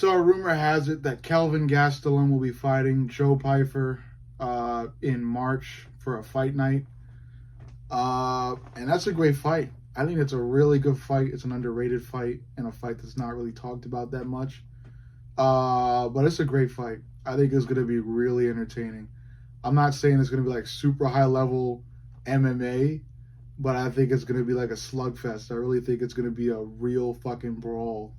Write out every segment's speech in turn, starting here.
So rumor has it that Kelvin Gastelum will be fighting Joe Pyfer in March for a fight night. And that's a great fight. I think it's a really good fight. It's an underrated fight and a fight that's not really talked about that much. But it's a great fight. I think it's going to be really entertaining. I'm not saying it's going to be like super high level MMA, but I think it's going to be like a slugfest. I really think it's going to be a real fucking brawl.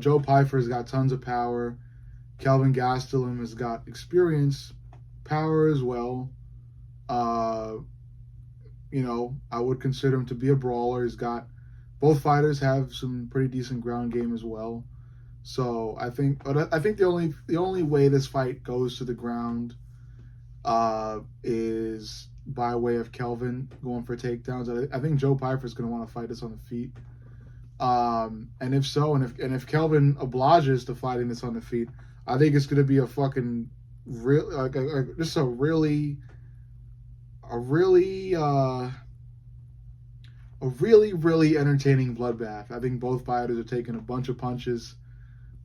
Joe Pyfer's got tons of power. Kelvin Gastelum has got experience, power as well. I would consider him to be a brawler. Both fighters have some pretty decent ground game as well. So I think the only way this fight goes to the ground is by way of Kelvin going for takedowns. I think Joe Pyfer is going to want to fight this on the feet. And if so, and if Kelvin obliges to fighting this on the feet, I think it's going to be a fucking real, just a really entertaining bloodbath. I think both fighters are taking a bunch of punches,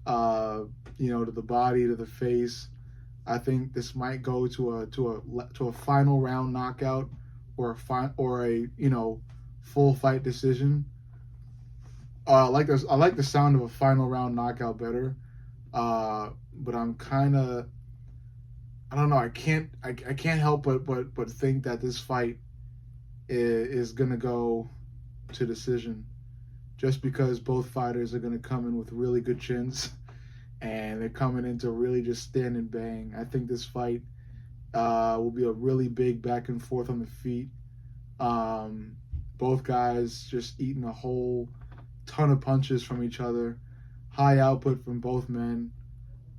to the body, to the face. I think this might go to a final round knockout or a full fight decision. I like the sound of a final round knockout better, but I'm kind of, I don't know. I can't help but think that this fight is gonna go to decision, just because both fighters are gonna come in with really good chins, and they're coming in to really just stand and bang. I think this fight will be a really big back and forth on the feet. Both guys just eating a whole ton of punches from each other, high output from both men.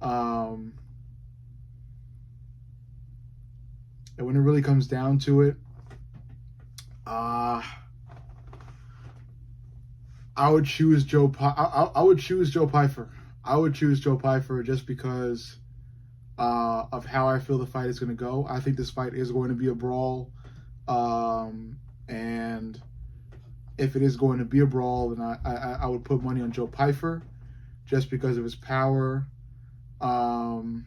And when it really comes down to it, I would choose Joe. I would choose Joe Pyfer. I would choose Joe Pyfer just because of how I feel the fight is going to go. I think this fight is going to be a brawl, and if it is going to be a brawl, then I would put money on Joe Pyfer just because of his power. And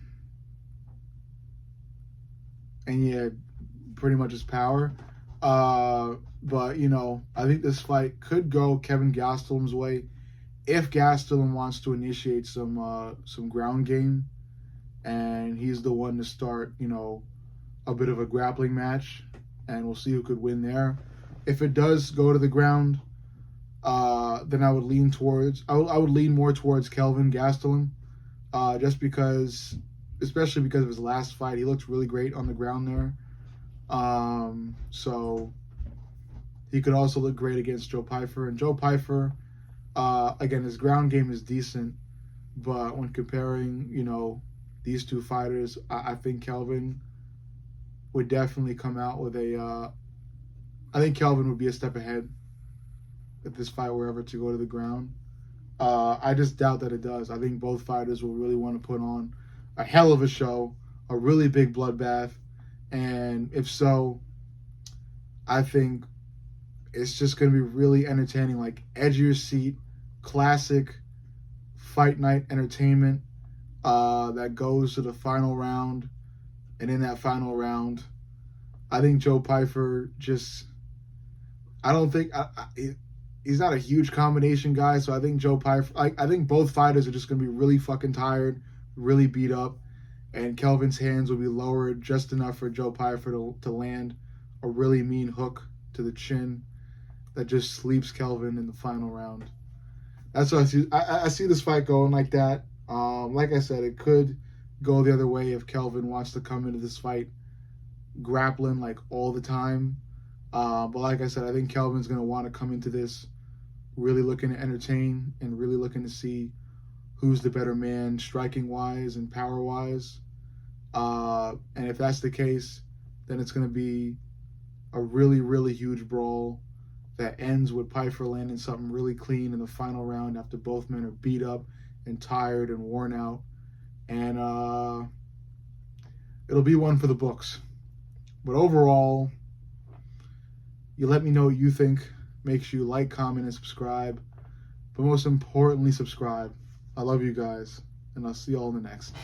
yeah, pretty much his power. But I think this fight could go Kelvin Gastelum's way if Gastelum wants to initiate some ground game, and he's the one to start a bit of a grappling match, and we'll see who could win there. If it does go to the ground, then I would lean more towards Kelvin Gastelum, just because, especially because of his last fight, he looked really great on the ground there. So he could also look great against Joe Pyfer. And Joe Pyfer, again, his ground game is decent, but when comparing, these two fighters, I think Kelvin would definitely come out with I think Kelvin would be a step ahead if this fight were ever to go to the ground. I just doubt that it does. I think both fighters will really want to put on a hell of a show, a really big bloodbath, and if so, I think it's just going to be really entertaining, like edge of your seat, classic fight night entertainment that goes to the final round. And in that final round, I think Joe Pyfer he's not a huge combination guy, so I think Joe Pyfer, I think both fighters are just going to be really fucking tired, really beat up, and Kelvin's hands will be lowered just enough for Joe Pyfer to land a really mean hook to the chin that just sleeps Kelvin in the final round. That's what I see. I see this fight going like that. Like I said, it could go the other way if Kelvin wants to come into this fight grappling like all the time. But like I said, I think Kelvin's going to want to come into this really looking to entertain and really looking to see who's the better man striking-wise and power-wise. And if that's the case, then it's going to be a really, really huge brawl that ends with Pyfer landing something really clean in the final round after both men are beat up and tired and worn out. And it'll be one for the books. But overall, you let me know what you think. Make sure you like, comment, and subscribe. But most importantly, subscribe. I love you guys, and I'll see y'all in the next.